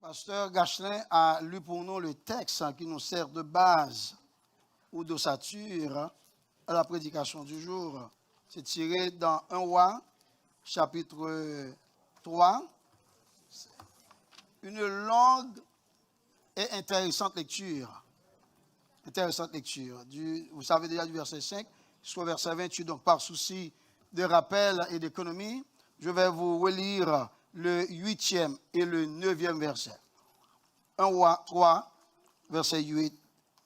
Pasteur Gachelin a lu pour nous le texte qui nous sert de base ou d'ossature à la prédication du jour. C'est tiré dans 1 Roi, chapitre 3. Une longue et intéressante lecture. Vous savez déjà du verset 5 jusqu'au verset 28. Donc, par souci de rappel et d'économie, je vais vous relire le 8e et le 9e verset. 1 Roi 3, verset 8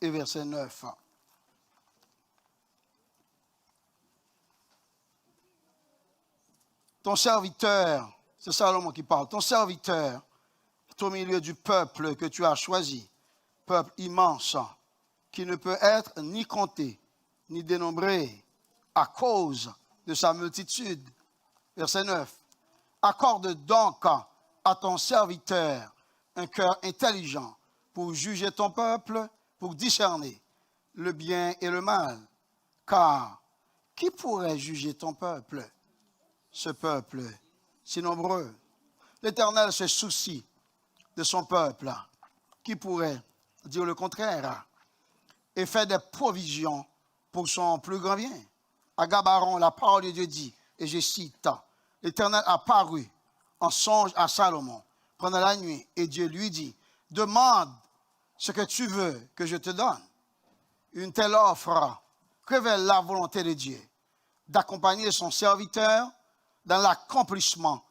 et verset 9. Ton serviteur, c'est Salomon qui parle, ton serviteur est au milieu du peuple que tu as choisi, peuple immense, qui ne peut être ni compté, ni dénombré, à cause de sa multitude. Verset 9. Accorde donc à ton serviteur un cœur intelligent pour juger ton peuple, pour discerner le bien et le mal. Car qui pourrait juger ton peuple, ce peuple si nombreux? L'Éternel se soucie de son peuple. Qui pourrait dire le contraire? Et fait des provisions pour son plus grand bien. À Gabaron, la parole de Dieu dit, et je cite, l'Éternel apparut en songe à Salomon pendant la nuit, et Dieu lui dit, demande ce que tu veux que je te donne. Une telle offre révèle la volonté de Dieu d'accompagner son serviteur dans l'accomplissement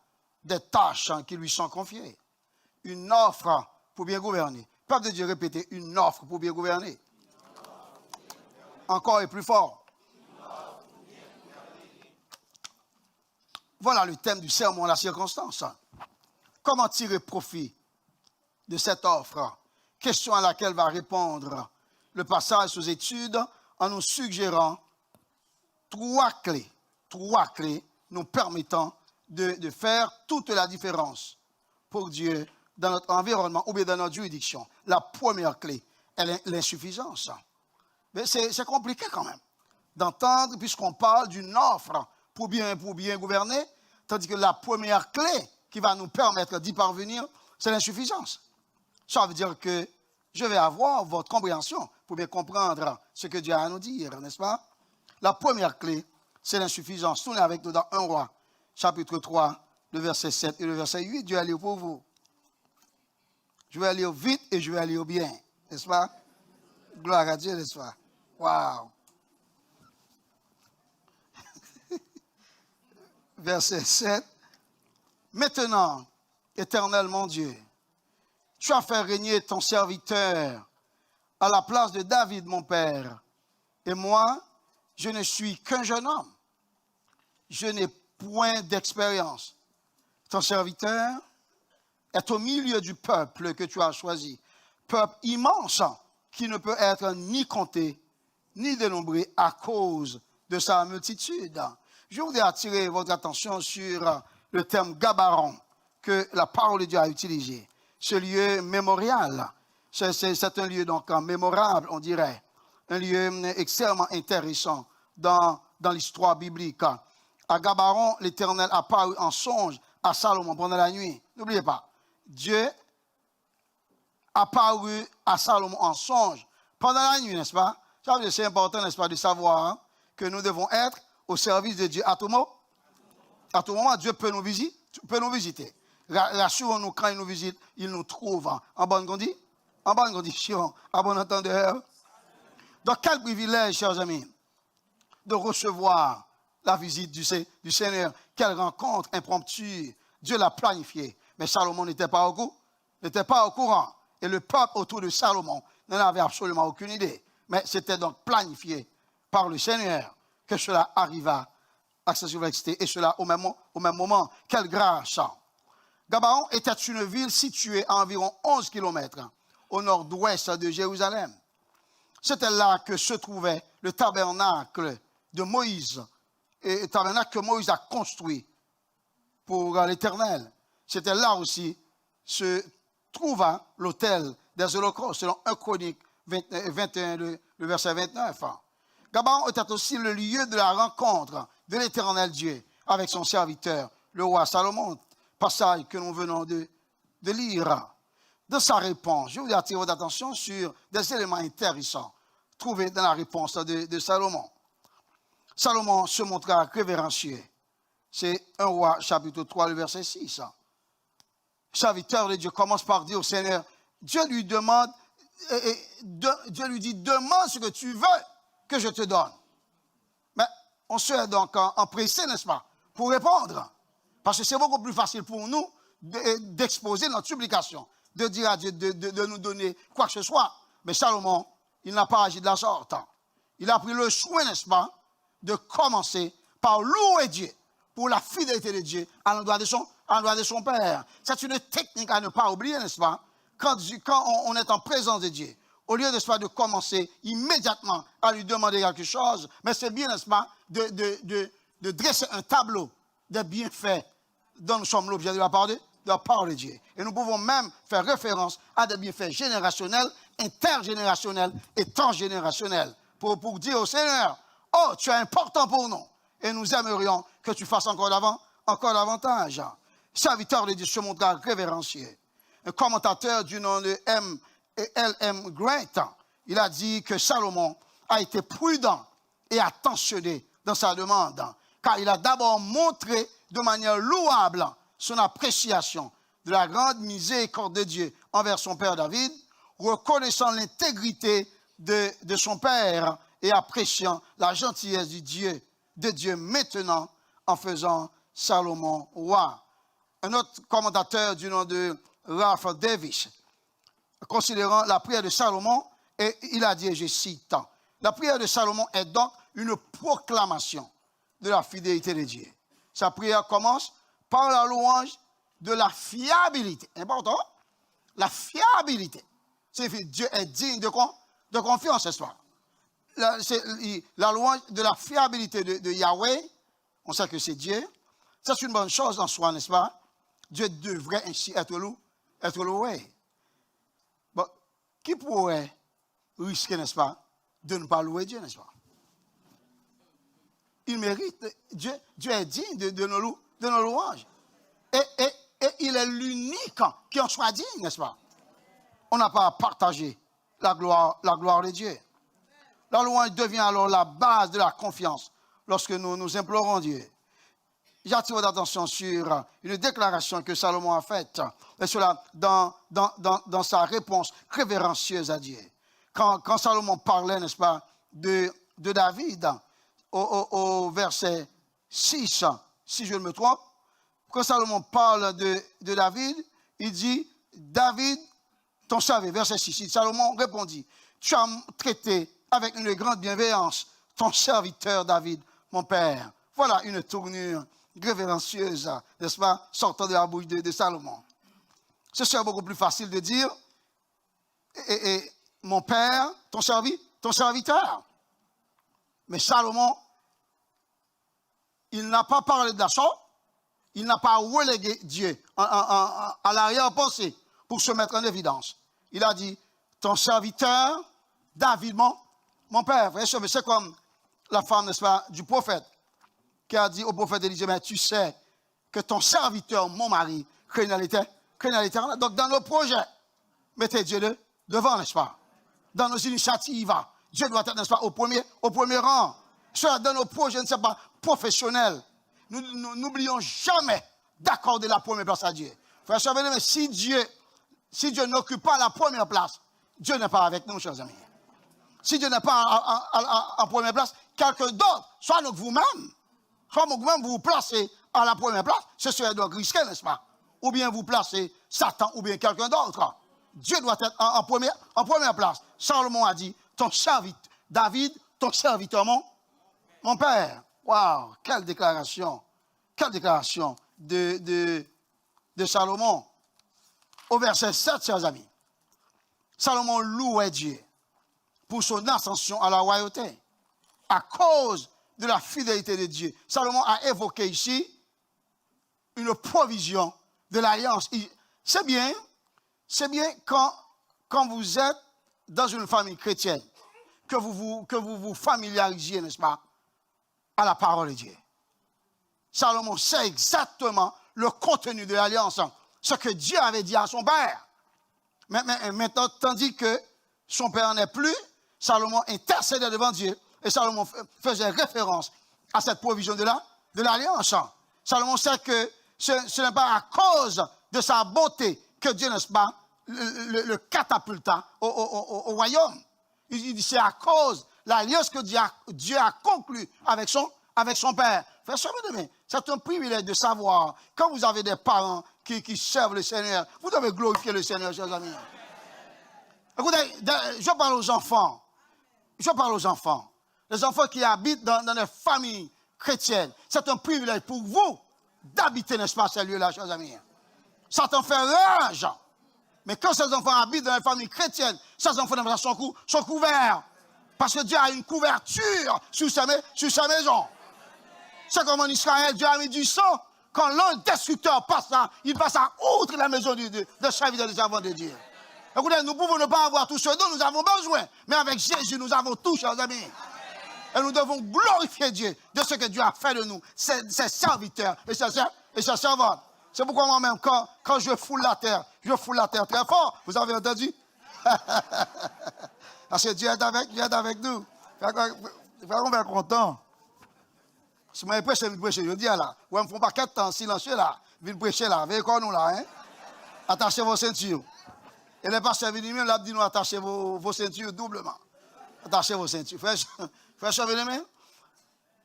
des tâches qui lui sont confiées. Une offre pour bien gouverner. Peuple de Dieu, répétez, une offre pour bien gouverner. Encore et plus fort. Voilà le thème du sermon, la circonstance. Comment tirer profit de cette offre? Question à laquelle va répondre le passage sous étude en nous suggérant trois clés nous permettant de faire toute la différence pour Dieu dans notre environnement ou bien dans notre juridiction. La première clé, elle est l'insuffisance. Mais c'est compliqué quand même d'entendre, puisqu'on parle d'une offre pour bien gouverner, tandis que la première clé qui va nous permettre d'y parvenir, c'est l'insuffisance. Ça veut dire que je vais avoir votre compréhension pour bien comprendre ce que Dieu a à nous dire, n'est-ce pas? La première clé, c'est l'insuffisance. Tournez avec nous dans 1 Roi, chapitre 3, le verset 7 et le verset 8. Dieu va lire pour vous. Je vais lire vite et je vais lire bien, n'est-ce pas? Gloire à Dieu, n'est-ce pas? Wow! Verset 7. Maintenant, Éternel mon Dieu, tu as fait régner ton serviteur à la place de David, mon père. Et moi, je ne suis qu'un jeune homme. Je n'ai point d'expérience. Ton serviteur est au milieu du peuple que tu as choisi. Peuple immense qui ne peut être ni compté, ni dénombré à cause de sa multitude. Je voudrais attirer votre attention sur le terme Gabaron que la parole de Dieu a utilisé. Ce lieu mémorial, c'est un lieu donc mémorable, on dirait. Un lieu extrêmement intéressant dans l'histoire biblique. À Gabaron, l'Éternel apparut en songe à Salomon pendant la nuit. N'oubliez pas, Dieu apparut à Salomon en songe pendant la nuit, n'est-ce pas? Ça veut dire, c'est important, n'est-ce pas, de savoir que nous devons être au service de Dieu à tout moment. À tout moment, Dieu peut nous visiter. Rassurons-nous, quand il nous visite, il nous trouve en bonne condition, à bon entendeur. Donc, quel privilège, chers amis, de recevoir la visite du Seigneur. Quelle rencontre impromptue. Dieu l'a planifiée. Mais Salomon n'était pas au courant. Et le peuple autour de Salomon n'en avait absolument aucune idée. Mais c'était donc planifié par le Seigneur que cela arriva à sa complexité. Et cela au même moment. Quelle grâce! Gabaon était une ville située à environ 11 kilomètres au nord-ouest de Jérusalem. C'était là que se trouvait le tabernacle de Moïse. Et le tabernacle que Moïse a construit pour l'Éternel. C'était là aussi se trouva l'autel des holocaustes, selon 1 Chronique 21, le verset 29. Gabaon était aussi le lieu de la rencontre de l'Éternel Dieu avec son serviteur, le roi Salomon. Passage que nous venons de lire. dans sa réponse, je voudrais attirer votre attention sur des éléments intéressants trouvés dans la réponse de Salomon. Salomon se montra révérencieux. C'est 1 Roi, chapitre 3, le verset 6. Serviteur de Dieu commence par dire au Seigneur, Dieu lui demande, Dieu lui dit, demande ce que tu veux que je te donne. Mais on serait donc empressé, n'est-ce pas, pour répondre. Parce que c'est beaucoup plus facile pour nous d'exposer notre supplication, de dire à Dieu de nous donner quoi que ce soit. Mais Salomon, il n'a pas agi de la sorte. Il a pris le soin, n'est-ce pas, de commencer par louer Dieu pour la fidélité de Dieu à l'endroit de son Père. C'est une technique à ne pas oublier, n'est-ce pas? Quand on est en présence de Dieu, au lieu, n'est-ce pas, de commencer immédiatement à lui demander quelque chose, mais c'est bien, n'est-ce pas, de dresser un tableau des bienfaits dont nous sommes l'objet de la part de Dieu. Et nous pouvons même faire référence à des bienfaits générationnels, intergénérationnels et transgénérationnels pour dire au Seigneur, oh, tu es important pour nous. Et nous aimerions que tu fasses encore davantage. Serviteur de Dieu se montra révérencieux. Un commentateur du nom de L.M. Grant, il a dit que Salomon a été prudent et attentionné dans sa demande, car il a d'abord montré de manière louable son appréciation de la grande miséricorde de Dieu envers son père David, reconnaissant l'intégrité de son père et appréciant la gentillesse de Dieu maintenant en faisant Salomon roi. Un autre commentateur du nom de Ralph Davis, considérant la prière de Salomon, et il a dit, et je cite, la prière de Salomon est donc une proclamation de la fidélité de Dieu. Sa prière commence par la louange de la fiabilité. Important, la fiabilité. C'est-à-dire Dieu est digne de confiance ce soir. La louange de la fiabilité de Yahweh, on sait que c'est Dieu. C'est une bonne chose en soi, n'est-ce pas? Dieu devrait ainsi être loué. Bon, qui pourrait risquer, n'est-ce pas, de ne pas louer Dieu, n'est-ce pas? Il mérite, Dieu est digne de nos louanges. Et il est l'unique qui en soit digne, n'est-ce pas? On n'a pas à partager la gloire de Dieu. La louange devient alors la base de la confiance lorsque nous implorons Dieu. J'attire votre attention sur une déclaration que Salomon a faite, et cela dans sa réponse révérencieuse à Dieu. Quand Salomon parlait, n'est-ce pas, de David, au verset 6, si je ne me trompe, quand Salomon parle de David, il dit, David, ton serviteur, verset 6, Salomon répondit, tu as traité avec une grande bienveillance ton serviteur David, mon père. Voilà une tournure révérencieuse, n'est-ce pas, sortant de la bouche de Salomon. Ce serait beaucoup plus facile de dire, et mon père, ton serviteur. Mais Salomon, il n'a pas parlé de la sorte, il n'a pas relégué Dieu à l'arrière-pensée pour se mettre en évidence. Il a dit, ton serviteur, David, mon père. C'est comme la femme, n'est-ce pas, du prophète, qui a dit au prophète Élisée, mais tu sais que ton serviteur, mon mari, craignait l'Éternel. Donc dans nos projets, mettez Dieu devant, n'est-ce pas? Dans nos initiatives, Dieu doit être, n'est-ce pas, au premier rang. Soit dans nos projets, ne sais pas, professionnels. Nous n'oublions jamais d'accorder la première place à Dieu. Frère, mais si Dieu n'occupe pas la première place, Dieu n'est pas avec nous, chers amis. Si Dieu n'est pas en première place, quelqu'un d'autre, soit donc vous-même, vous vous placez à la première place, ce serait donc risqué, n'est-ce pas? Ou bien vous placez Satan ou bien quelqu'un d'autre. Dieu doit être en première place. Salomon a dit, ton serviteur, David, ton serviteur, mon père. Waouh, quelle déclaration de Salomon. Au verset 7, chers amis, Salomon louait Dieu pour son ascension à la royauté, à cause de la fidélité de Dieu. Salomon a évoqué ici une provision de l'alliance. C'est bien quand vous êtes dans une famille chrétienne, que vous vous familiarisiez, n'est-ce pas, à la parole de Dieu. Salomon sait exactement le contenu de l'alliance, ce que Dieu avait dit à son père. Mais maintenant, tandis que son père n'est plus, Salomon intercédait devant Dieu. Et Salomon faisait référence à cette provision de l'alliance. Salomon sait que ce n'est pas à cause de sa bonté que Dieu, n'est-ce pas, le catapulta au royaume. Il dit c'est à cause de l'alliance que Dieu a conclue avec son père. Frère, c'est un privilège de savoir, quand vous avez des parents qui servent le Seigneur, vous devez glorifier le Seigneur, chers amis. Écoutez, je parle aux enfants. Les enfants qui habitent dans des familles chrétiennes. C'est un privilège pour vous d'habiter, n'est-ce pas, ces lieux-là, chers amis. Ça t'en fait rage. Mais quand ces enfants habitent dans les familles chrétiennes, ces enfants sont couverts. Parce que Dieu a une couverture sur sa maison. C'est comme en Israël, Dieu a mis du sang. Quand l'un destructeur passe là, il passe à outre la maison de serviteur des servants de Dieu. Écoutez, nous pouvons ne pas avoir tout ce dont nous avons besoin. Mais avec Jésus, nous avons tout, chers amis. Et nous devons glorifier Dieu de ce que Dieu a fait de nous, ses serviteurs et ses servantes. C'est pourquoi moi-même, quand je foule la terre très fort. Vous avez entendu? Parce que Dieu est avec nous. On est content. Si je prêche, je dis là. Ou ne me font pas 4 temps silencieux là. Viens prêcher là. Veillez comme nous là. Hein? Attachez vos ceintures. Et les pasteurs viennent même là, dit nous attachez vos ceintures doublement. Attachez vos ceintures. Frère bien-aimé,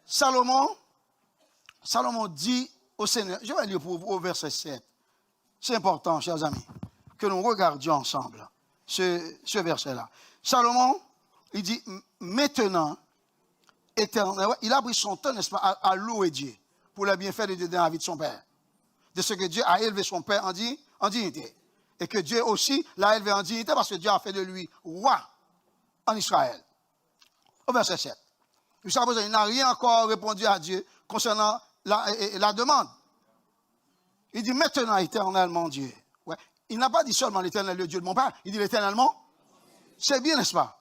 Salomon dit au Seigneur, je vais lire pour vous au verset 7. C'est important, chers amis, que nous regardions ensemble ce verset-là. Salomon, il dit, maintenant, éternel, il a pris son temps, n'est-ce pas, à louer Dieu pour le bienfait de Dieu dans la vie de son père. De ce que Dieu a élevé son père en dignité. Et que Dieu aussi l'a élevé en dignité parce que Dieu a fait de lui roi en Israël. Au verset 7. Jusqu'à présent, il n'a rien encore répondu à Dieu concernant la demande. Il dit maintenant, éternel mon Dieu. Ouais. Il n'a pas dit seulement l'éternel le Dieu de mon père, il dit l'éternellement. C'est bien, n'est-ce pas?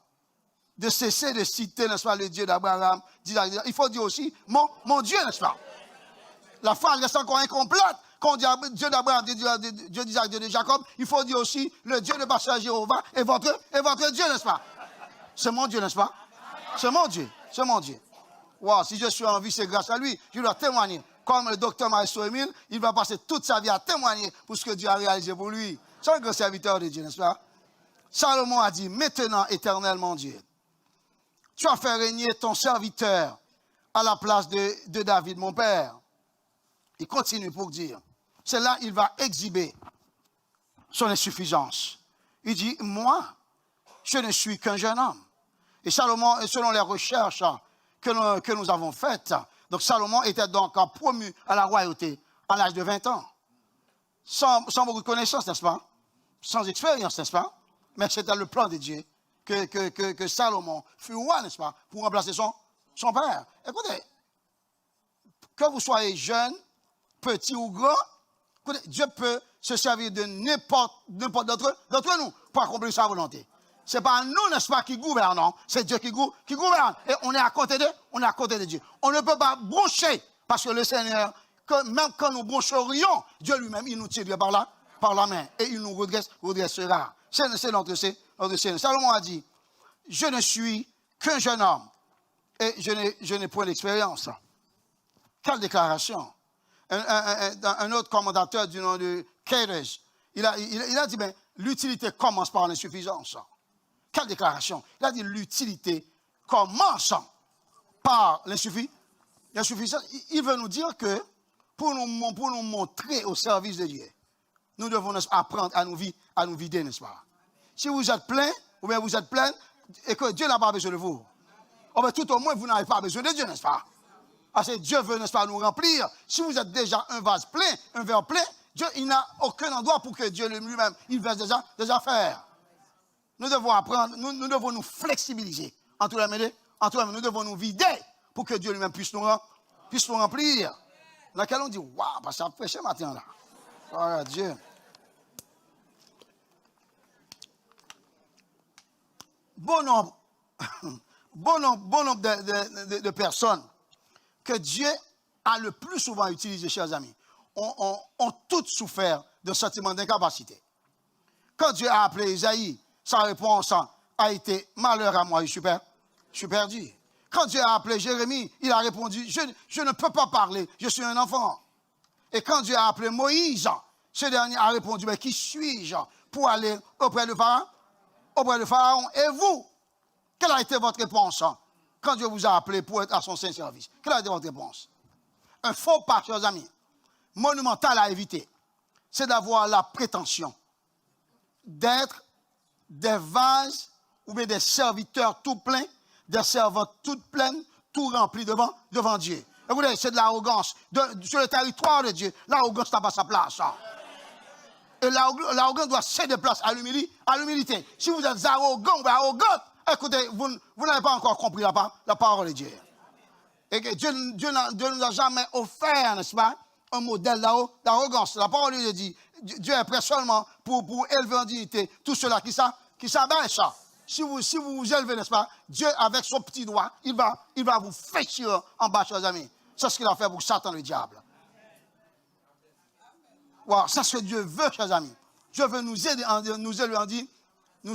De cesser de citer, n'est-ce pas, le Dieu d'Abraham. Il faut dire aussi mon Dieu, n'est-ce pas? La phrase reste encore incomplète. Quand on dit Dieu d'Abraham, Dieu d'Isaac, Dieu de Jacob, il faut dire aussi le Dieu de pasteur Jéhovah et votre Dieu, n'est-ce pas? C'est mon Dieu, n'est-ce pas? C'est mon Dieu. C'est mon Dieu. Wow, si je suis en vie, c'est grâce à lui. Je dois témoigner. Comme le docteur Maestro Emile, il va passer toute sa vie à témoigner pour ce que Dieu a réalisé pour lui. C'est un grand serviteur de Dieu, n'est-ce pas? Salomon a dit, maintenant, éternel mon Dieu, tu as fait régner ton serviteur à la place de David, mon père. Il continue pour dire, c'est là qu'il va exhiber son insuffisance. Il dit, moi, je ne suis qu'un jeune homme. Et Salomon, selon les recherches que nous avons faites, donc Salomon était donc promu à la royauté à l'âge de 20 ans. Sans beaucoup de connaissances, n'est-ce pas? Sans expérience, n'est-ce pas? Mais c'était le plan de Dieu que Salomon fut roi, n'est-ce pas? Pour remplacer son père. Écoutez, que vous soyez jeune, petit ou grand, écoutez, Dieu peut se servir de n'importe d'entre nous pour accomplir sa volonté. Ce n'est pas nous, n'est-ce pas, qui gouvernons, c'est Dieu qui gouverne. Et on est à côté de Dieu. On ne peut pas broncher, parce que le Seigneur, même quand nous broncherions, Dieu lui-même, il nous tirerait par la main et il nous redressera. C'est notre Seigneur. Salomon a dit, je ne suis qu'un jeune homme et je n'ai point d'expérience. Quelle déclaration! Un autre commentateur du nom de Keres, il a dit, ben, l'utilité commence par l'insuffisance. Quelle déclaration! Il a dit, l'utilité commence par l'insuffisance. Il veut nous dire que pour nous montrer au service de Dieu, nous devons apprendre à nous vider, n'est-ce pas? Si vous êtes plein, ou bien vous êtes plein, et que Dieu n'a pas besoin de vous, oh ben, tout au moins, vous n'avez pas besoin de Dieu, n'est-ce pas? Parce que Dieu veut, n'est-ce pas, nous remplir. Si vous êtes déjà un vase plein, un verre plein, Dieu, il n'a aucun endroit pour que Dieu lui-même, il verse des affaires. Nous devons apprendre, nous devons nous flexibiliser. Entre les mains, nous devons nous vider pour que Dieu lui-même puisse nous remplir. Dans laquelle on dit, waouh, parce que ça a prêché matin là. Oh Dieu. Bon nombre de personnes que Dieu a le plus souvent utilisé, chers amis, ont toutes souffert d'un sentiment d'incapacité. Quand Dieu a appelé Isaïe, sa réponse a été malheur à moi, je suis perdu. Quand Dieu a appelé Jérémie, il a répondu, je ne peux pas parler, je suis un enfant. Et quand Dieu a appelé Moïse, ce dernier a répondu, mais qui suis-je pour aller auprès de Pharaon? Auprès de Pharaon. Et vous, quelle a été votre réponse quand Dieu vous a appelé pour être à son saint service? Quelle a été votre réponse? Un faux pas, chers amis, monumental à éviter, c'est d'avoir la prétention d'être des vases ou bien des serviteurs tout pleins, des servantes toutes pleines, tout remplis devant Dieu. Écoutez, c'est de l'arrogance. Sur le territoire de Dieu, l'arrogance n'a pas sa place. Et l'arrogance doit céder place à l'humilité. Si vous êtes arrogant ou arrogante, écoutez, vous n'avez pas encore compris la parole de Dieu. Et que Dieu ne nous a jamais offert, n'est-ce pas, un modèle d'arrogance. La parole de Dieu dit, Dieu est prêt seulement pour élever en dignité tout cela qui s'abaisse. Si vous vous élevez, n'est-ce pas, Dieu, avec son petit doigt, il va vous féchir en bas, chers amis. C'est ce qu'il a fait pour Satan, le diable. Wow, c'est ce que Dieu veut, chers amis. Dieu veut nous aider, nous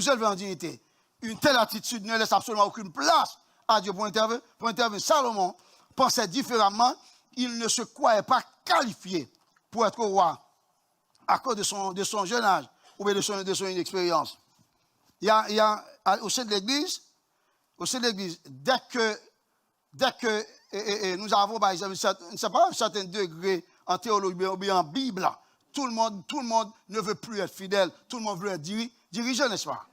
élever en dignité. Une telle attitude ne laisse absolument aucune place à Dieu pour intervenir. Salomon pensait différemment. Il ne se croyait pas qualifié pour être roi à cause de son jeune âge ou bien de son inexpérience. Il y a au sein de l'Église, dès que nous avons, par exemple, un certain degré en théologie ou bien en Bible, tout le monde ne veut plus être fidèle, tout le monde veut être dirigé, n'est-ce pas?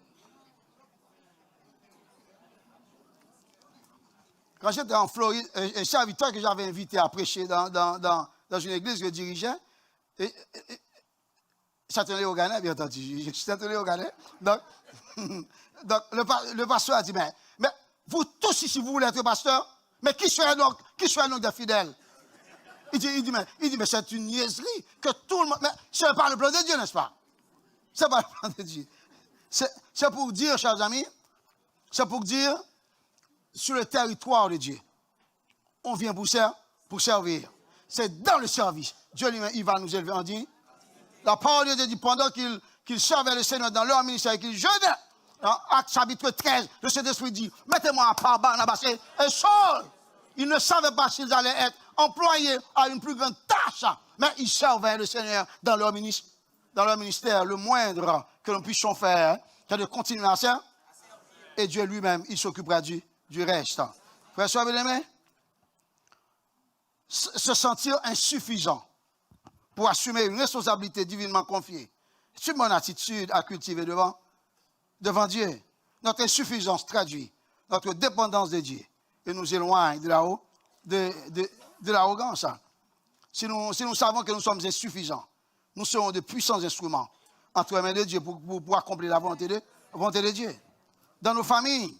Quand j'étais en Floride, un serviteur que j'avais invité à prêcher dans une église que je dirigeais, c'est un Léoganais, bien entendu, c'est un Léoganais. Donc le pasteur a dit, mais vous tous ici, vous voulez être pasteur, mais qui serait donc des fidèles? Il dit, mais c'est une niaiserie que tout le monde... Mais ce n'est pas le plan de Dieu, n'est-ce pas? Ce n'est pas le plan de Dieu. C'est pour dire, chers amis, sur le territoire de Dieu, on vient pour servir. C'est dans le service. Dieu lui-même, il va nous élever en dignité. La parole de Dieu dit, pendant qu'ils servaient le Seigneur dans leur ministère et qu'ils jeûnaient, Acte chapitre 13, le Saint-Esprit dit, mettez-moi à part Barnabas et Saul. Ils ne savaient pas s'ils allaient être employés à une plus grande tâche, mais ils servaient le Seigneur dans leur ministère. Le moindre que nous puissions faire, c'est de continuer à servir. Et Dieu lui-même, il s'occupera du reste. Frères et sœurs bien-aimés, se sentir insuffisant pour assumer une responsabilité divinement confiée, c'est une bonne attitude à cultiver devant Dieu. Notre insuffisance traduit notre dépendance de Dieu et nous éloigne de l'arrogance. Si nous savons que nous sommes insuffisants, nous serons de puissants instruments entre les mains de Dieu pour accomplir la volonté de Dieu. Dans nos familles,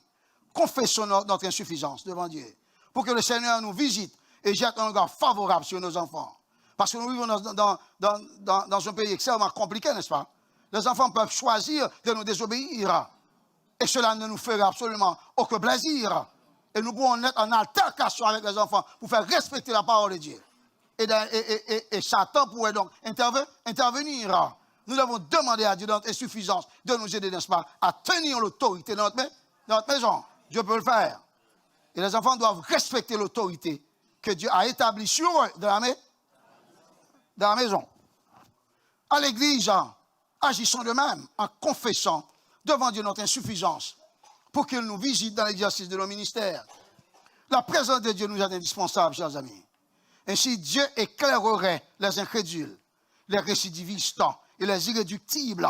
confessons notre insuffisance devant Dieu pour que le Seigneur nous visite et jette un regard favorable sur nos enfants. Parce que nous vivons dans un pays extrêmement compliqué, n'est-ce pas? Les enfants peuvent choisir de nous désobéir. Et cela ne nous ferait absolument aucun plaisir. Et nous pouvons être en altercation avec les enfants pour faire respecter la parole de Dieu. Et Satan pourrait donc intervenir. Nous devons demander à Dieu dans notre insuffisance de nous aider, n'est-ce pas, à tenir l'autorité dans notre maison. Dieu peut le faire. Et les enfants doivent respecter l'autorité que Dieu a établie sur eux dans la maison. À l'église, agissons de même en confessant devant Dieu notre insuffisance pour qu'il nous visite dans l'exercice de nos ministères. La présence de Dieu nous est indispensable, chers amis. Ainsi, Dieu éclairerait les incrédules, les récidivistes et les irréductibles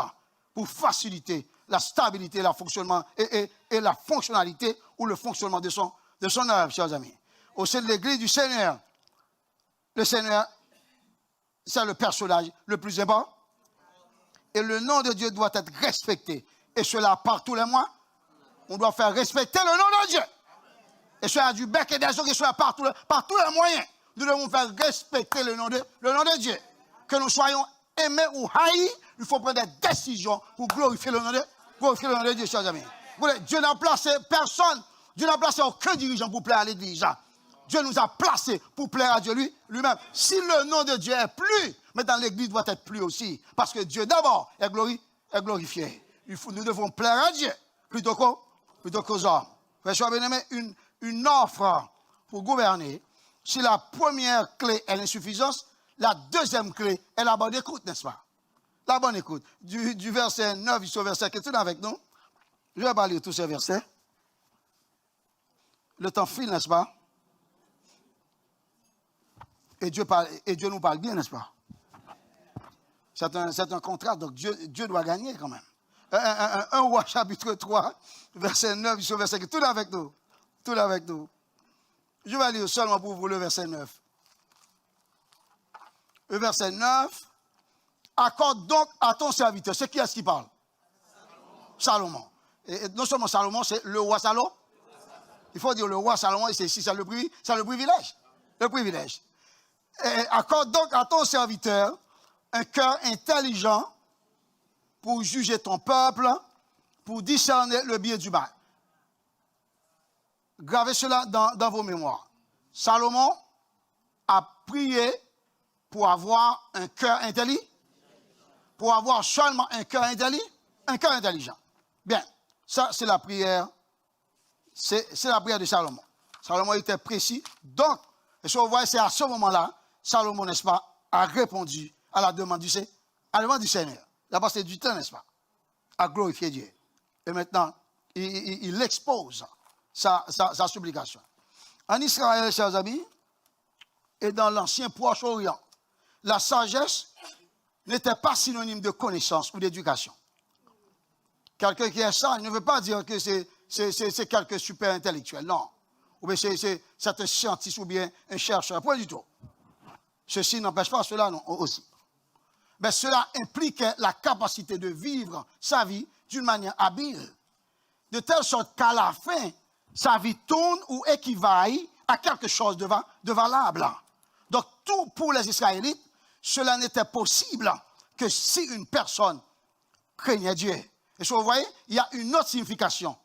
pour faciliter la stabilité, le fonctionnement et la fonctionnalité ou le fonctionnement de son œuvre, chers amis. Au sein de l'église du Seigneur, le Seigneur, c'est le personnage le plus important. Et le nom de Dieu doit être respecté. Et cela par tous les mois. On doit faire respecter le nom de Dieu. Et cela du bec et des ongles, et cela par tous les moyens. Nous devons faire respecter le nom de Dieu. Que nous soyons aimés ou haïs, il faut prendre des décisions pour glorifier le nom de Dieu, chers amis. Dieu n'a placé personne, Dieu n'a placé aucun dirigeant pour plaire à l'église. Dieu nous a placés pour plaire à Dieu lui-même. Si le nom de Dieu est plu, mais dans l'église doit être plu aussi. Parce que Dieu d'abord est est glorifié. Nous devons plaire à Dieu plutôt qu'aux hommes. Frère, sois bien-aimé, une offre pour gouverner, si la première clé est l'insuffisance, la deuxième clé est la bonne écoute, n'est-ce pas? La bonne écoute. Du verset 9 jusqu'au verset 15, avec nous. Je ne vais pas lire tous ces versets. Le temps file, n'est-ce pas? Et Dieu nous parle bien, n'est-ce pas? C'est un contrat, donc Dieu doit gagner quand même. 1 Roi chapitre 3, verset 9 jusqu'au verset 15. Tout avec nous. Tout avec nous. Je vais lire seulement pour vous le verset 9. Le verset 9. Accorde donc à ton serviteur. C'est qui est-ce qui parle? Salomon. Et non seulement Salomon, c'est le roi Salomon. Il faut dire le roi Salomon, c'est le privilège. Le privilège. Et accorde donc à ton serviteur un cœur intelligent pour juger ton peuple, pour discerner le bien du mal. Gravez cela dans vos mémoires. Salomon a prié pour avoir un cœur intelligent, pour avoir seulement un cœur intelligent. Bien, ça c'est la prière, c'est la prière de Salomon. Salomon était précis. Donc, et ce que vous voyez, c'est à ce moment-là, Salomon, n'est-ce pas, a répondu à la demande du Seigneur. Il a passé du temps, n'est-ce pas, à glorifier Dieu. Et maintenant, il expose sa supplication. En Israël, chers amis, et dans l'ancien Proche-Orient, la sagesse n'était pas synonyme de connaissance ou d'éducation. Quelqu'un qui est sage ne veut pas dire que c'est quelqu'un super intellectuel, non. Ou bien c'est un scientiste ou bien un chercheur, point du tout. Ceci n'empêche pas cela, non, aussi. Mais cela impliquait la capacité de vivre sa vie d'une manière habile, de telle sorte qu'à la fin, sa vie tourne ou équivaille à quelque chose de valable. Donc, tout pour les Israélites, cela n'était possible que si une personne craignait Dieu. Et ce que vous voyez, il y a une autre signification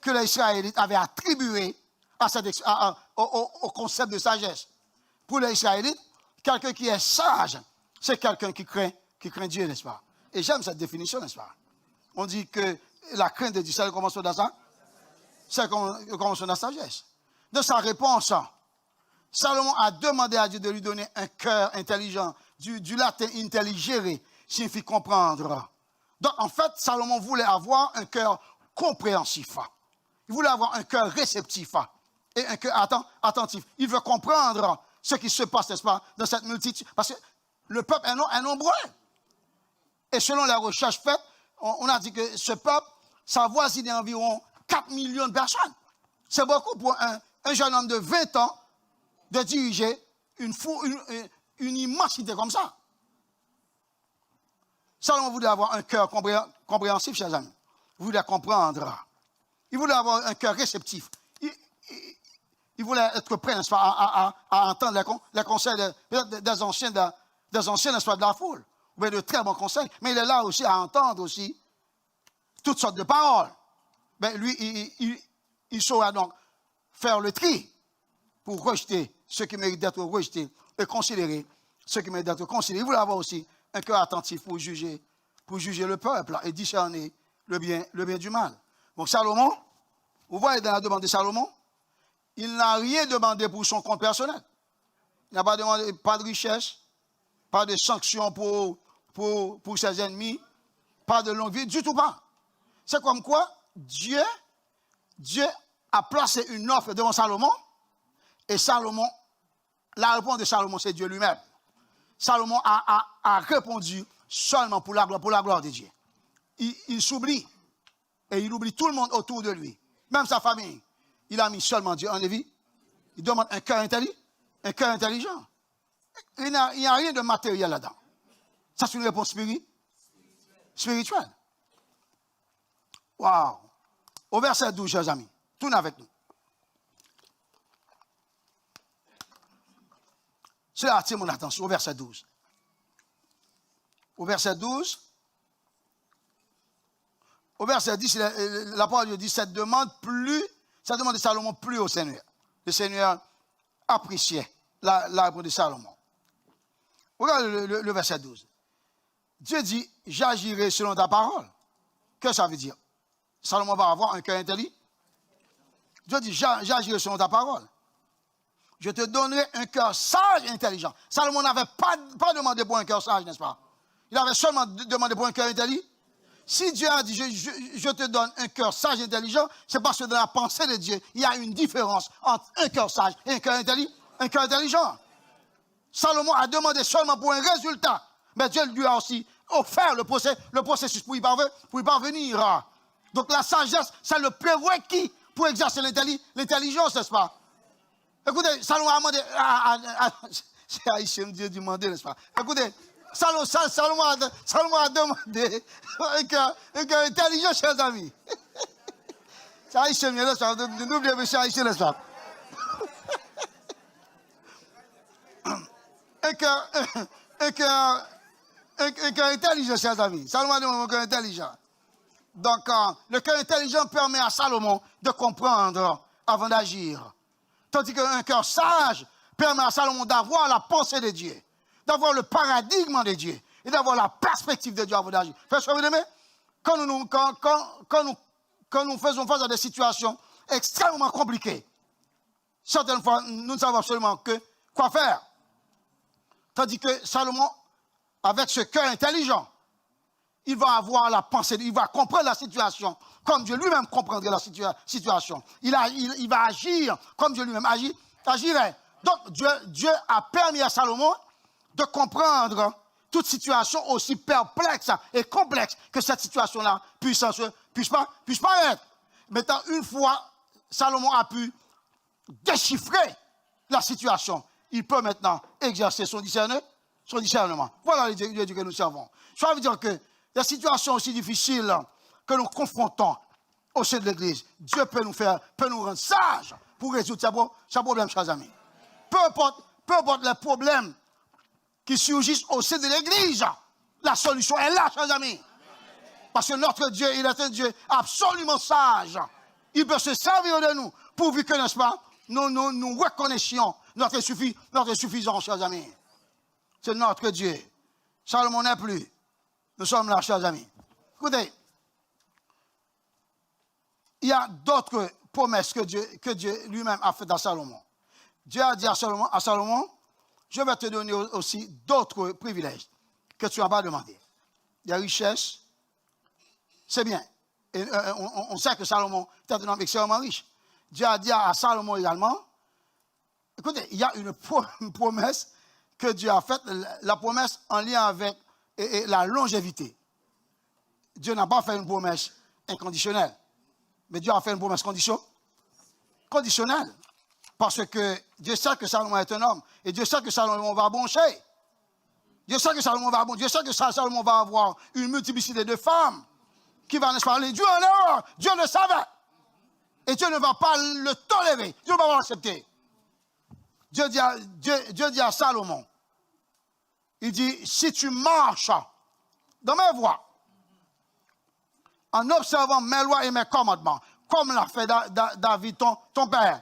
que les Israélites avaient attribuée au concept de sagesse. Pour les Israélites, quelqu'un qui est sage, c'est quelqu'un qui craint Dieu, n'est-ce pas? Et j'aime cette définition, n'est-ce pas? On dit que la crainte de Dieu, c'est le commencement de ça. C'est le commencement de la sagesse. De sa réponse, Salomon a demandé à Dieu de lui donner un cœur intelligent. Du latin intelligere signifie comprendre. Donc, en fait, Salomon voulait avoir un cœur compréhensif. Il voulait avoir un cœur réceptif et un cœur attentif. Il veut comprendre ce qui se passe, n'est-ce pas, dans cette multitude. Parce que le peuple est nombreux. Et selon les recherches faites, on a dit que ce peuple, ça voisine environ 4 millions de personnes. C'est beaucoup pour un jeune homme de 20 ans de diriger une immensité comme ça. Salomon voulait avoir un cœur compréhensif, chers amis. Il voulait comprendre. Il voulait avoir un cœur réceptif. Il voulait être prêt, n'est-ce pas, à entendre les conseils des anciens, n'est-ce pas, de la foule. Ou bien de très bons conseils. Mais il est là aussi à entendre aussi toutes sortes de paroles. Ben, lui, il saura donc faire le tri pour rejeter ce qui mérite d'être rejeté et considérer ce qui mérite d'être considéré. Il voulait avoir aussi un cœur attentif pour juger le peuple et discerner le bien du mal. Donc Salomon, vous voyez dans la demande de Salomon, il n'a rien demandé pour son compte personnel. Il n'a pas demandé, pas de richesse, pas de sanctions pour ses ennemis, pas de longue vie, du tout pas. C'est comme quoi Dieu a placé une offre devant Salomon et Salomon, la réponse de Salomon, c'est Dieu lui-même. Salomon a répondu seulement pour la gloire de Dieu. Il s'oublie et il oublie tout le monde autour de lui, même sa famille. Il a mis seulement Dieu en vie. Il demande un cœur intelligent. Il n'y a rien de matériel là-dedans. Ça, c'est une réponse spirituelle. Waouh! Au verset 12, chers amis, tournez avec nous. Cela attire mon attention au verset 12. Au verset 10, la parole de Dieu dit, cette demande de Salomon plut au Seigneur. Le Seigneur appréciait la réponse de Salomon. Regardez le verset 12. Dieu dit, j'agirai selon ta parole. Qu'est-ce que ça veut dire? Salomon va avoir un cœur intelligent. Dieu dit, j'agirai selon ta parole. Je te donnerai un cœur sage et intelligent. Salomon n'avait pas demandé pour un cœur sage, n'est-ce pas? Il avait seulement demandé pour un cœur intelligent. Si Dieu a dit, je te donne un cœur sage et intelligent, c'est parce que dans la pensée de Dieu, il y a une différence entre un cœur sage et un cœur intelligent. Salomon a demandé seulement pour un résultat. Mais Dieu lui a aussi offert le processus pour y parvenir. Donc la sagesse, c'est le prérequis pour exercer l'intelligence, n'est-ce pas? Écoutez, Salomon a demandé, c'est haïtien, Dieu demandé, n'est-ce pas? Écoutez, Salomon a demandé un cœur intelligent, chers amis. C'est haïtien, n'est-ce pas? N'oubliez pas, c'est haïtien, n'est-ce pas? Un cœur intelligent, chers amis. Salomon a demandé un cœur intelligent. Donc, le cœur intelligent permet à Salomon de comprendre avant d'agir. Tandis qu'un cœur sage permet à Salomon d'avoir la pensée de Dieu, d'avoir le paradigme de Dieu et d'avoir la perspective de Dieu avant d'agir. Frère, vous aimez? Quand nous faisons face à des situations extrêmement compliquées, certaines fois, nous ne savons absolument que quoi faire. Tandis que Salomon, avec ce cœur intelligent, il va avoir la pensée, il va comprendre la situation comme Dieu lui-même comprendrait la situation. Il va agir comme Dieu lui-même agirait. Donc Dieu a permis à Salomon de comprendre toute situation aussi perplexe et complexe que cette situation-là puisse paraître. Maintenant, une fois Salomon a pu déchiffrer la situation, il peut maintenant exercer son discernement. Voilà le Dieu que nous servons. Ça veut dire que les situations aussi difficiles que nous confrontons au sein de l'Église, Dieu peut nous rendre sages pour résoudre ces problèmes, chers amis. Peu importe les problèmes qui surgissent au sein de l'Église, la solution est là, chers amis. Parce que notre Dieu, il est un Dieu absolument sage. Il peut se servir de nous, pourvu que, n'est-ce pas, nous reconnaissions notre suffisance, chers amis. C'est notre Dieu. Salomon n'est plus. Nous sommes là, chers amis. Écoutez, il y a d'autres promesses que Dieu lui-même a faites à Salomon. Dieu a dit à Salomon, je vais te donner aussi d'autres privilèges que tu n'as pas demandé. Les richesses, c'est bien. Et, on sait que Salomon était un homme extrêmement riche. Dieu a dit à Salomon également, écoutez, il y a une promesse que Dieu a faite, la promesse en lien avec la longévité. Dieu n'a pas fait une promesse inconditionnelle, mais Dieu a fait une promesse conditionnelle. Parce que Dieu sait que Salomon est un homme, et Dieu sait que Salomon va broncher. Dieu sait que Salomon va avoir une multiplicité de femmes qui va, n'est-ce pas, aller. Dieu en erreur, Dieu le savait. Et Dieu ne va pas le tolérer, Dieu ne va pas l'accepter. Dieu dit à Salomon, il dit, si tu marches dans mes voies, en observant mes lois et mes commandements, comme l'a fait David, ton père,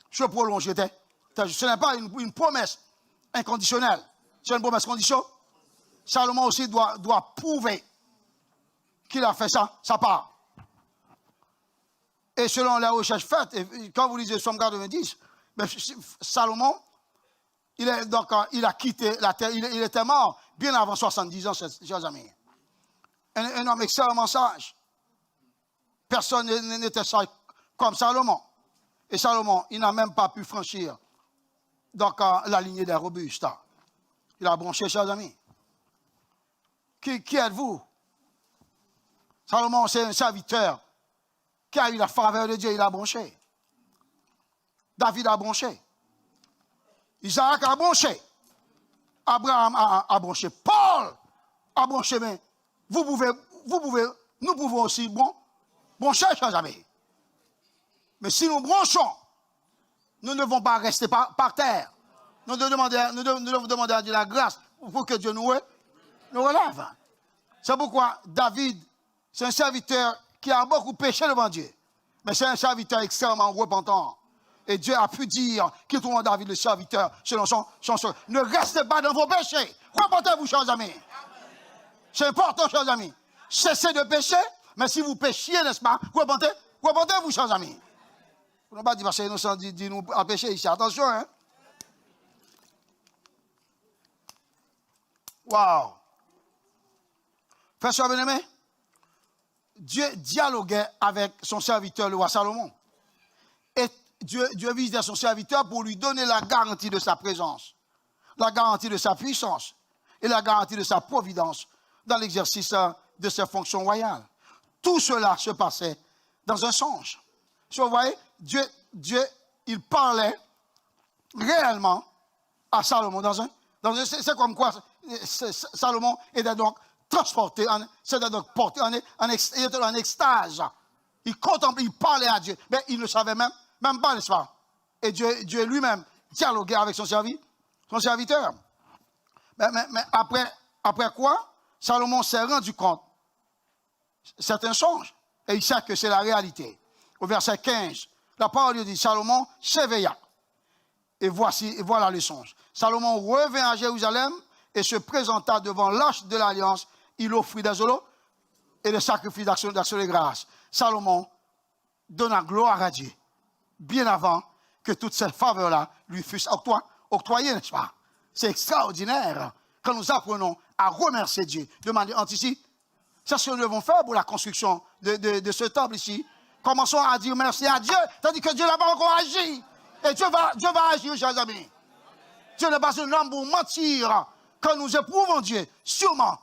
je prolonge. Ce n'est pas une promesse inconditionnelle, c'est une promesse conditionnelle. Salomon aussi doit prouver qu'il a fait sa part. Et selon les recherches faites, et quand vous lisez Somme 90, mais Salomon, il a quitté la terre, il était mort bien avant 70 ans, chers amis. Un homme extrêmement sage. Personne n'était sage comme Salomon. Et Salomon, il n'a même pas pu franchir la lignée des robustes. Il a bronché, chers amis. Qui êtes-vous? Salomon, c'est un serviteur qui a eu la faveur de Dieu, il a bronché. David a bronché. Isaac a bronché. Abraham a bronché. Paul a bronché. Mais nous pouvons aussi broncher, chers amis. Mais si nous bronchons, nous ne devons pas rester par terre. Nous devons demander à Dieu la grâce pour que Dieu nous relève. C'est pourquoi David, c'est un serviteur qui a beaucoup péché devant Dieu. Mais c'est un serviteur extrêmement repentant. Et Dieu a pu dire qu'il trouve en David le serviteur selon son. Ne restez pas dans vos péchés. Repentez-vous, chers amis. C'est important, chers amis. Cessez de pécher, mais si vous péchiez, n'est-ce pas, repentez-vous, chers amis. Vous n'avez pas dit, parce que nous dit nous à pécher ici. Attention, hein. Waouh. Frère bien-aimé, Dieu dialoguait avec son serviteur, le roi Salomon. Et Dieu visitait son serviteur pour lui donner la garantie de sa présence, la garantie de sa puissance et la garantie de sa providence dans l'exercice de ses fonctions royales. Tout cela se passait dans un songe. Vous voyez, Dieu, il parlait réellement à Salomon c'est comme quoi Salomon était donc transporté, c'était donc porté il était en extase. Il contemplait, il parlait à Dieu, mais il ne savait même pas, n'est-ce pas? Et Dieu lui-même dialoguait avec son serviteur. Mais après quoi, Salomon s'est rendu compte, c'est un songe, et il sait que c'est la réalité. Au verset 15, la parole dit, Salomon s'éveilla, et voilà le songe. Salomon revint à Jérusalem, et se présenta devant l'arche de l'alliance, il offrit des holocaustes et des sacrifices d'action de grâce. Salomon donna gloire à Dieu, bien avant que toutes ces faveurs-là lui fussent octroyées, n'est-ce pas? C'est extraordinaire quand nous apprenons à remercier Dieu de manière anticipe. C'est ce que nous devons faire pour la construction de ce temple ici. Commençons à dire merci à Dieu, tandis que Dieu n'a pas encore agi. Et Dieu va agir, chers amis. Dieu n'est pas un homme pour mentir. Quand nous éprouvons Dieu, sûrement,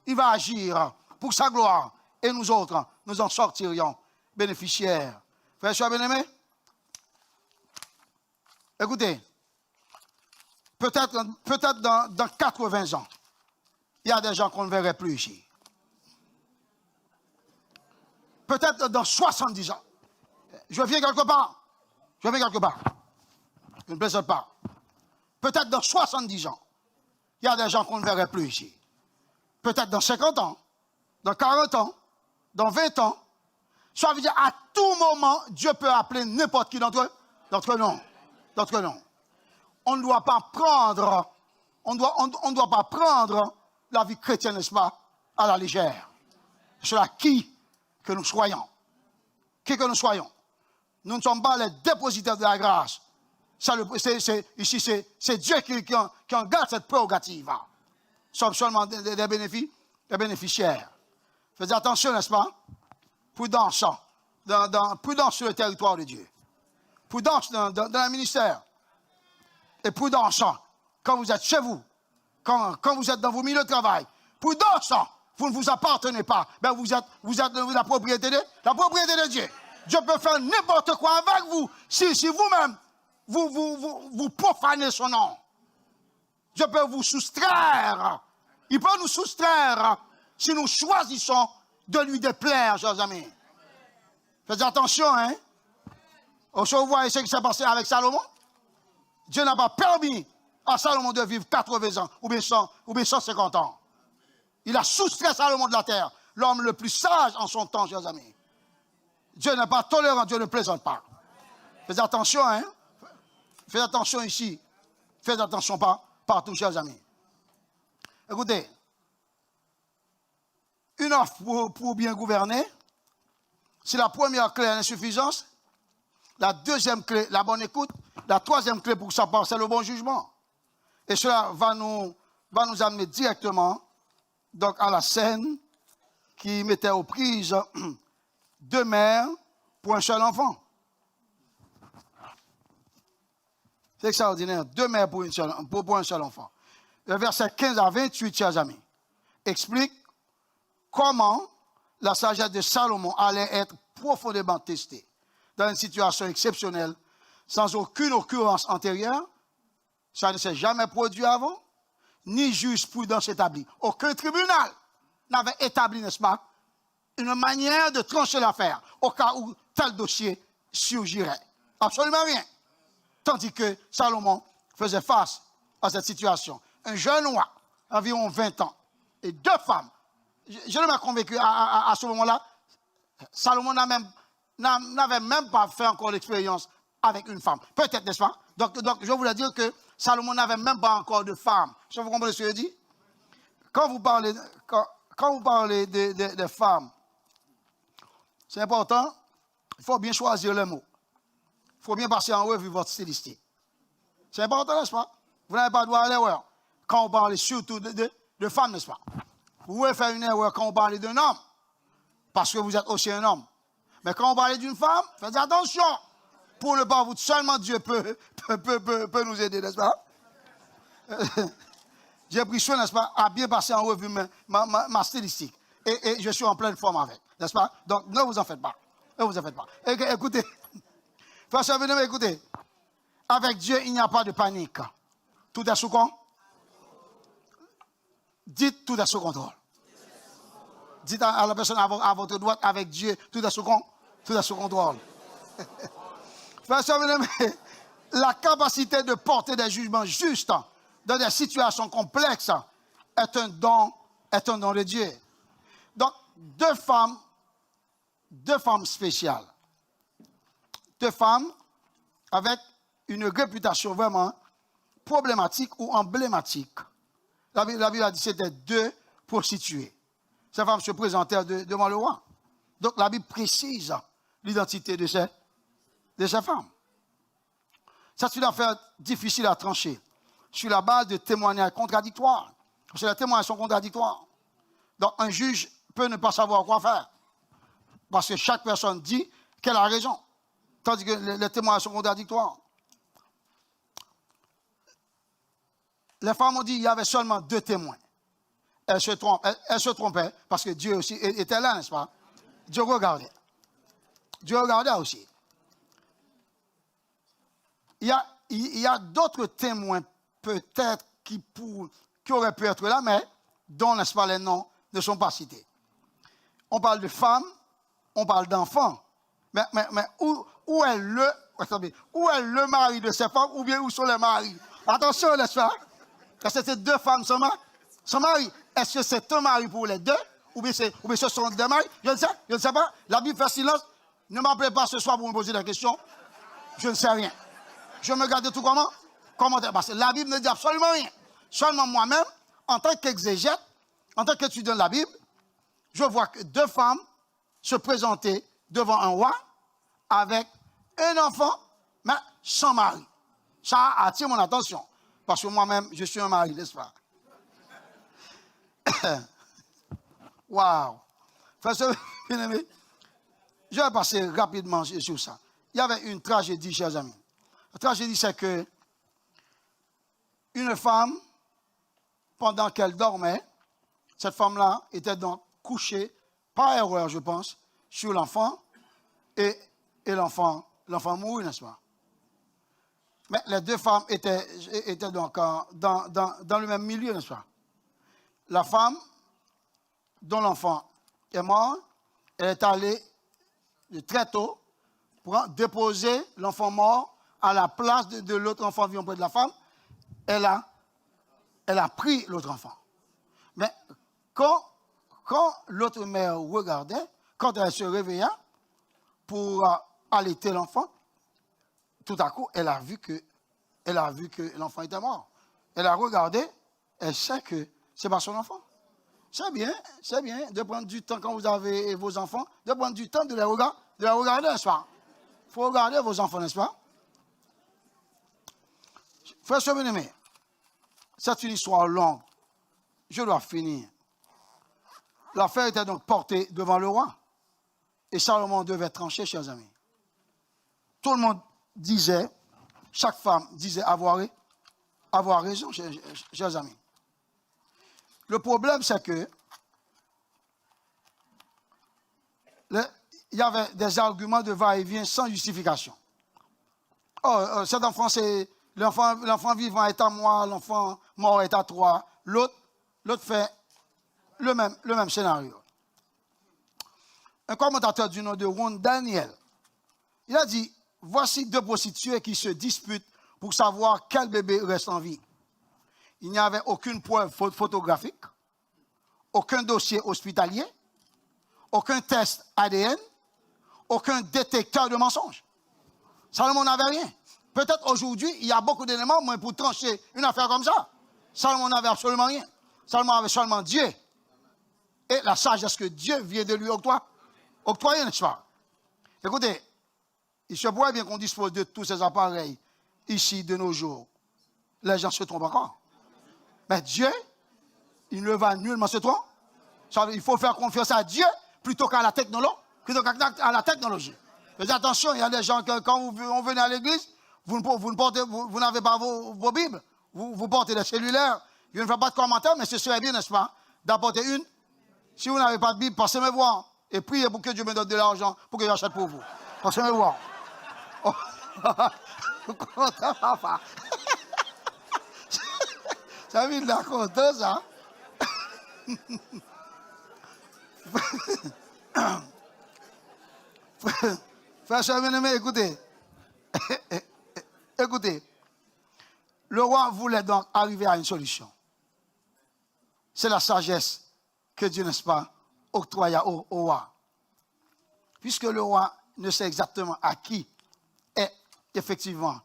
il va agir pour sa gloire. Et nous autres, nous en sortirions bénéficiaires. Frères et sœurs bien-aimés, écoutez, peut-être dans 80 ans, il y a des gens qu'on ne verrait plus ici. Peut-être dans 70 ans. Je viens quelque part. Je ne plaisante pas. Peut-être dans 70 ans, il y a des gens qu'on ne verrait plus ici. Peut-être dans 50 ans, dans 40 ans, dans 20 ans. Ça veut dire à tout moment, Dieu peut appeler n'importe qui d'entre nous. On ne doit pas prendre, la vie chrétienne, n'est-ce pas, à la légère. C'est là qui que nous soyons. Nous ne sommes pas les dépositaires de la grâce. Ici, c'est Dieu qui en garde cette prérogative. Nous sommes seulement des bénéficiaires. Faites attention, n'est-ce pas? Prudence sur le territoire de Dieu. Prudence dans le ministère. Et prudence quand vous êtes chez vous. Quand vous êtes dans vos milieux de travail. Prudence, vous ne vous appartenez pas. Mais vous êtes la propriété de Dieu. Dieu peut faire n'importe quoi avec vous. Si vous-même, vous profanez son nom. Dieu peut vous soustraire. Il peut nous soustraire si nous choisissons de lui déplaire, chers amis. Faites attention, hein. Vous voyez ce qui s'est passé avec Salomon? Dieu n'a pas permis à Salomon de vivre 80 ans ou bien 150 ans. Il a soustrait Salomon de la terre, l'homme le plus sage en son temps, chers amis. Dieu n'est pas tolérant, Dieu ne plaisante pas. Faites attention, hein. Faites attention ici. Faites attention partout, chers amis. Écoutez, une offre pour bien gouverner, c'est la première clé, l'insuffisance. La deuxième clé, la bonne écoute. La troisième clé pour sa part, c'est le bon jugement. Et cela va nous amener directement donc, à la scène qui mettait aux prises 2 mères pour un seul enfant. C'est extraordinaire. 2 mères pour un seul enfant. Le verset 15 à 28, chers amis, explique comment la sagesse de Salomon allait être profondément testée dans une situation exceptionnelle, sans aucune occurrence antérieure. Ça ne s'est jamais produit avant, ni jurisprudence établie. Aucun tribunal n'avait établi, n'est-ce pas, une manière de trancher l'affaire au cas où tel dossier surgirait. Absolument rien. Tandis que Salomon faisait face à cette situation. Un jeune roi, environ 20 ans, et 2 femmes. Je ne m'ai convaincu à ce moment-là, Salomon n'avait même pas fait encore l'expérience avec une femme. Peut-être, n'est-ce pas? Donc, je voulais dire que Salomon n'avait même pas encore de femme. Vous comprenez ce que je dis? Quand vous parlez, quand vous parlez des femmes, c'est important, il faut bien choisir les mots. Il faut bien passer en revue votre stylistique. C'est important, n'est-ce pas? Vous n'avez pas droit à l'erreur quand on parle surtout de femmes, n'est-ce pas? Vous pouvez faire une erreur quand on parle d'un homme, parce que vous êtes aussi un homme. Mais quand on parle d'une femme, faites attention. Pour ne pas vous, seulement Dieu peut nous aider, n'est-ce pas? J'ai pris soin, n'est-ce pas, à bien passer en revue ma stylistique. Et je suis en pleine forme avec, n'est-ce pas? Donc, ne vous en faites pas. Ne vous en faites pas. Écoutez, frère, venez m'écouter. Avec Dieu, il n'y a pas de panique. Tout est sous contrôle. Dites, tout est sous contrôle. Dites à la personne à votre droite, avec Dieu, tout est sous contrôle. Tout est sous contrôle. Frère, la capacité de porter des jugements justes dans des situations complexes est un don de Dieu. Donc, deux femmes spéciales. Deux femmes avec une réputation vraiment problématique ou emblématique. La Bible a dit que c'était deux prostituées. Ces femmes se présentèrent devant le roi. Donc, la Bible précise l'identité de ces femmes. C'est une affaire difficile à trancher sur la base de témoignages contradictoires. Parce que les témoignages sont contradictoires. Donc, un juge peut ne pas savoir quoi faire. Parce que chaque personne dit qu'elle a raison. Tandis que les témoignages sont contradictoires. Les femmes ont dit qu'il y avait seulement deux témoins. Elles se trompaient parce que Dieu aussi était là, n'est-ce pas? Dieu regardait. Dieu regardait aussi. Il y a d'autres témoins peut-être qui auraient pu être là, mais dont, n'est-ce pas, les noms ne sont pas cités. On parle de femmes, on parle d'enfants. Mais où est le mari de ces femmes ou bien où sont les maris? Attention, n'est-ce pas? Est-ce que ces deux femmes sont mariées? Est-ce que c'est un mari pour les deux? Ou bien ce sont des maris? Je ne sais pas. La Bible fait silence. Ne m'appelez pas ce soir pour me poser la question. Je ne sais rien. Je me garde tout comment? Parce que la Bible ne dit absolument rien. Seulement moi-même, en tant qu'exégète, en tant qu'étudiant de la Bible, je vois que deux femmes se présenter devant un roi avec un enfant, mais sans mari. Ça attire mon attention. Parce que moi-même, je suis un mari, n'est-ce pas? Waouh! Bien-aimé, je vais passer rapidement sur ça. Il y avait une tragédie, chers amis. La tragédie, c'est que une femme, pendant qu'elle dormait, cette femme-là était donc couchée, par erreur, je pense, sur l'enfant, et l'enfant mourut, n'est-ce pas? Mais les deux femmes étaient donc dans le même milieu, n'est-ce pas? La femme dont l'enfant est mort, elle est allée très tôt pour déposer l'enfant mort à la place de l'autre enfant vivant près de la femme. Elle a pris l'autre enfant. Mais quand l'autre mère regardait, quand elle se réveilla pour allaiter l'enfant, tout à coup, elle a vu que l'enfant était mort. Elle a regardé, elle sait que ce n'est pas son enfant. C'est bien de prendre du temps quand vous avez vos enfants, de prendre du temps de les regarder, n'est-ce pas? Il faut regarder vos enfants, n'est-ce pas? Frère bien-aimé, c'est une histoire longue. Je dois finir. L'affaire était donc portée devant le roi. Et Salomon devait trancher, chers amis. Tout le monde disait, chaque femme disait avoir raison, chers amis. Le problème, c'est que il y avait des arguments de va-et-vient sans justification. Oh, cet enfant, c'est l'enfant vivant est à moi, l'enfant mort est à toi. L'autre fait le même scénario. Un commentateur du nom de Ron Daniel, il a dit, voici deux prostituées qui se disputent pour savoir quel bébé reste en vie. Il n'y avait aucune preuve photographique, aucun dossier hospitalier, aucun test ADN, aucun détecteur de mensonges. Salomon n'avait rien. Peut-être aujourd'hui, il y a beaucoup d'éléments, mais pour trancher une affaire comme ça, Salomon n'avait absolument rien. Salomon avait seulement Dieu. et la sagesse que Dieu vient de lui octroyer, n'est-ce pas? Écoutez, il se pourrait bien qu'on dispose de tous ces appareils ici de nos jours. Les gens se trompent encore. Mais Dieu, il ne va nullement se tromper. Il faut faire confiance à Dieu plutôt qu'à la technologie. Mais attention, il y a des gens que quand on venez à l'église, vous n'avez pas vos Bibles. Vous portez des cellulaires. Je ne fais pas de commentaires, mais ce serait bien, n'est-ce pas, d'apporter une. Si vous n'avez pas de Bible, passez me voir. Et priez pour que Dieu me donne de l'argent pour que j'achète pour vous. Passez me voir. Oh. Ça vient de la content, ça. Frère bien-aimé, écoutez. Écoutez. Le roi voulait donc arriver à une solution. C'est la sagesse que Dieu, n'est-ce pas, octroya au roi. Puisque le roi ne sait exactement à qui est effectivement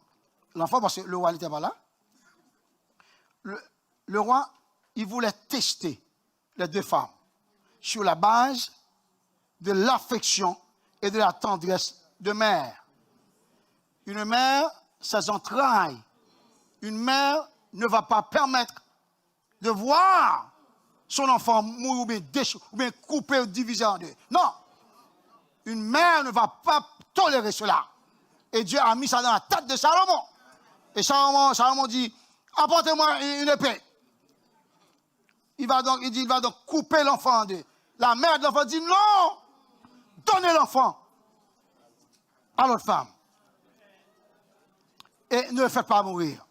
l'enfant, parce que le roi n'était pas là. Le roi, il voulait tester les deux femmes sur la base de l'affection et de la tendresse de mère. Une mère, ses entrailles. Une mère ne va pas permettre de voir son enfant mourir ou bien coupé ou divisé en deux. Non. Une mère ne va pas tolérer cela. Et Dieu a mis ça dans la tête de Salomon. Et Salomon dit, apportez-moi une épée. Il va donc couper l'enfant en deux. La mère de l'enfant dit, non, donnez l'enfant à l'autre femme. Et ne le faites pas mourir.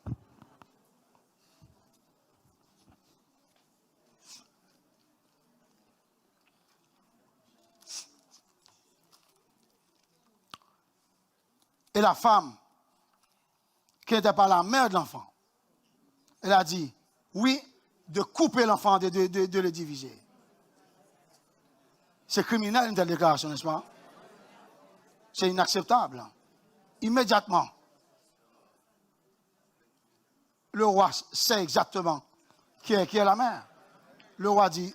Et la femme, qui n'était pas la mère de l'enfant, elle a dit, oui, de couper l'enfant, de le diviser. C'est criminel une telle déclaration, n'est-ce pas? C'est inacceptable. Immédiatement, le roi sait exactement qui est la mère. Le roi dit,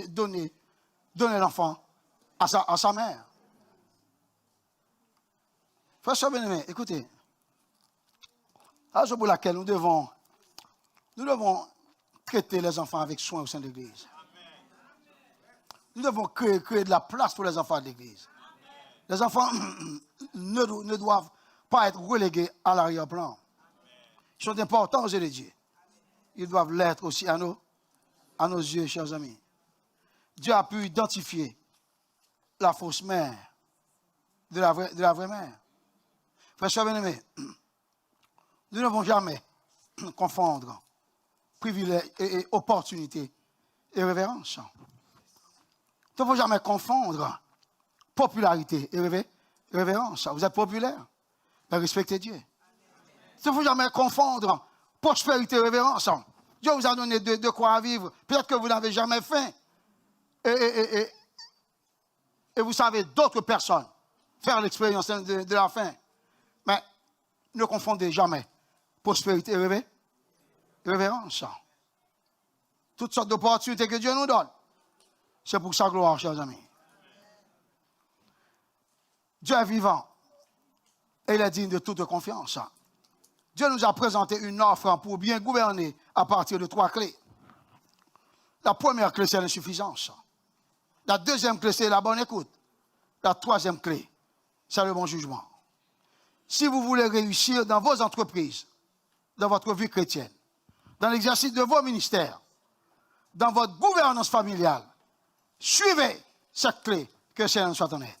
donnez l'enfant à sa mère. Frère bien-aimé, écoutez, la raison pour laquelle nous devons traiter les enfants avec soin au sein de l'Église. Nous devons créer de la place pour les enfants de l'Église. Les enfants ne doivent pas être relégués à l'arrière-plan. Ils sont importants aux yeux de Dieu. Ils doivent l'être aussi à nos yeux, chers amis. Dieu a pu identifier la fausse mère de la vraie mère. Frères bien-aimés, nous ne devons jamais confondre privilège et opportunité et révérence. Nous ne devons jamais confondre popularité et révérence. Vous êtes populaire, mais respectez Dieu. Nous ne devons jamais confondre prospérité et révérence. Dieu vous a donné de quoi vivre. Peut-être que vous n'avez jamais faim. Et vous savez d'autres personnes faire l'expérience de la faim. Mais ne confondez jamais prospérité et révérence. Toutes sortes d'opportunités que Dieu nous donne. C'est pour sa gloire, chers amis. Dieu est vivant. Et il est digne de toute confiance. Dieu nous a présenté une offre pour bien gouverner à partir de 3 clés. La première clé, c'est l'insuffisance. La deuxième clé, c'est la bonne écoute. La troisième clé, c'est le bon jugement. Si vous voulez réussir dans vos entreprises, dans votre vie chrétienne, dans l'exercice de vos ministères, dans votre gouvernance familiale, suivez cette clé, que le Seigneur soit honnête.